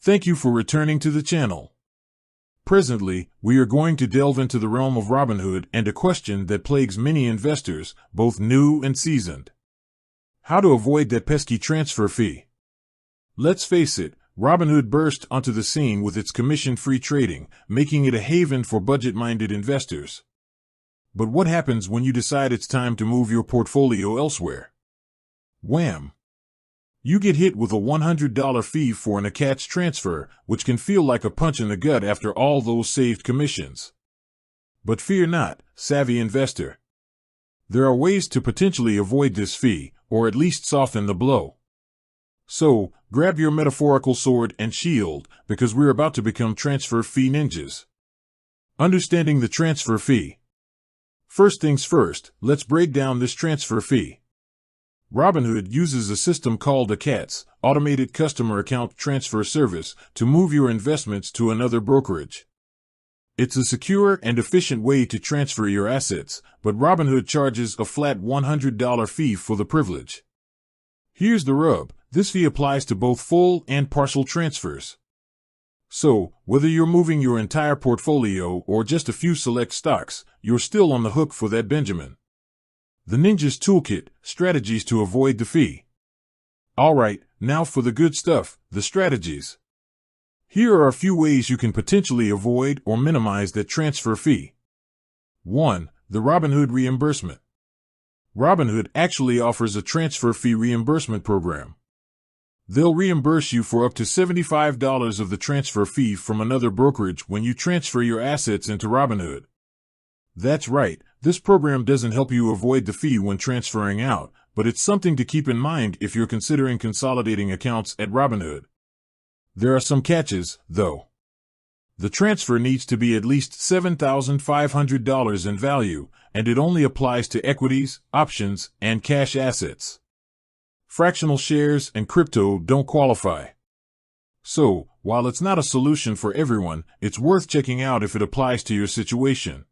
Thank you for returning to the channel. Presently, we are going to delve into the realm of Robinhood and a question that plagues many investors, both new and seasoned. How to avoid that pesky transfer fee. Let's face it, Robinhood burst onto the scene with its commission-free trading, making it a haven for budget-minded investors. But what happens when you decide it's time to move your portfolio elsewhere? Wham! You get hit with a $100 fee for an attached transfer, which can feel like a punch in the gut after all those saved commissions. But fear not, savvy investor. There are ways to potentially avoid this fee, or at least soften the blow. So, grab your metaphorical sword and shield, because we're about to become transfer fee ninjas. Understanding the transfer fee. First things first, let's break down this transfer fee. Robinhood uses a system called a CATS, Automated Customer Account Transfer Service, to move your investments to another brokerage. It's a secure and efficient way to transfer your assets, but Robinhood charges a flat $100 fee for the privilege. Here's the rub, this fee applies to both full and partial transfers. So, whether you're moving your entire portfolio or just a few select stocks, you're still on the hook for that Benjamin. The Ninja's Toolkit, strategies to avoid the fee. Alright, now for the good stuff, the strategies. Here are a few ways you can potentially avoid or minimize that transfer fee. 1. The Robinhood reimbursement. Robinhood actually offers a transfer fee reimbursement program. They'll reimburse you for up to $75 of the transfer fee from another brokerage when you transfer your assets into Robinhood. That's right, this program doesn't help you avoid the fee when transferring out, but it's something to keep in mind if you're considering consolidating accounts at Robinhood. There are some catches, though. The transfer needs to be at least $7,500 in value, and it only applies to equities, options, and cash assets. Fractional shares and crypto don't qualify. So, while it's not a solution for everyone, it's worth checking out if it applies to your situation.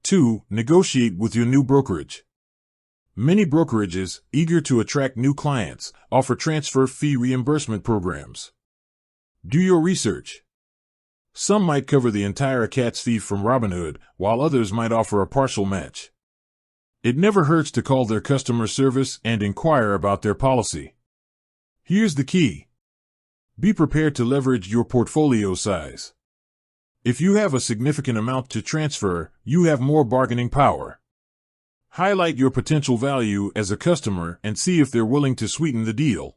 2. Negotiate with your new brokerage. Many brokerages, eager to attract new clients, offer transfer fee reimbursement programs. Do your research. Some might cover the entire CATS fee from Robinhood, while others might offer a partial match. It never hurts to call their customer service and inquire about their policy. Here's the key. Be prepared to leverage your portfolio size. If you have a significant amount to transfer, you have more bargaining power. Highlight your potential value as a customer and see if they're willing to sweeten the deal.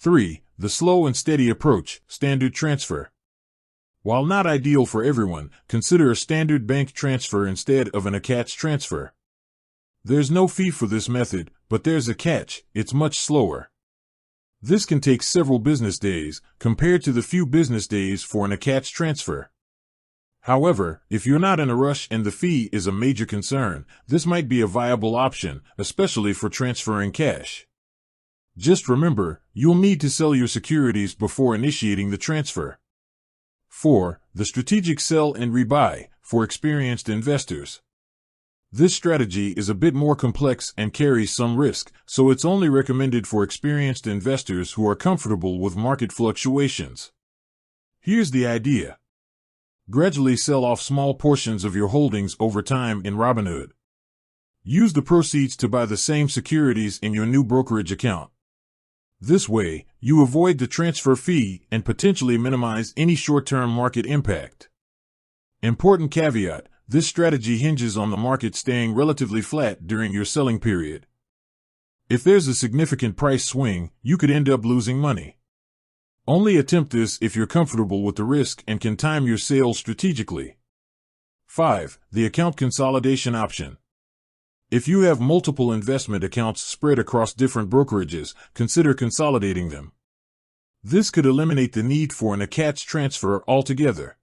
3. The slow and steady approach, standard transfer. While not ideal for everyone, consider a standard bank transfer instead of an attached transfer. There's no fee for this method, but there's a catch, it's much slower. This can take several business days, compared to the few business days for an attached transfer. However, if you're not in a rush and the fee is a major concern, this might be a viable option, especially for transferring cash. Just remember, you'll need to sell your securities before initiating the transfer. 4. The strategic sell and rebuy, for experienced investors. This strategy is a bit more complex and carries some risk, so it's only recommended for experienced investors who are comfortable with market fluctuations. Here's the idea. Gradually sell off small portions of your holdings over time in Robinhood. Use the proceeds to buy the same securities in your new brokerage account. This way, you avoid the transfer fee and potentially minimize any short-term market impact. Important caveat, this strategy hinges on the market staying relatively flat during your selling period. If there's a significant price swing, you could end up losing money. Only attempt this if you're comfortable with the risk and can time your sales strategically. 5. The account consolidation option. If you have multiple investment accounts spread across different brokerages, consider consolidating them. This could eliminate the need for an attached transfer altogether.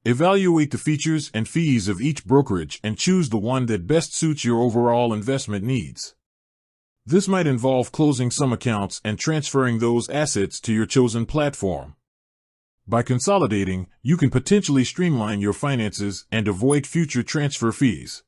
Evaluate the features and fees of each brokerage and choose the one that best suits your overall investment needs. This might involve closing some accounts and transferring those assets to your chosen platform. By consolidating, you can potentially streamline your finances and avoid future transfer fees.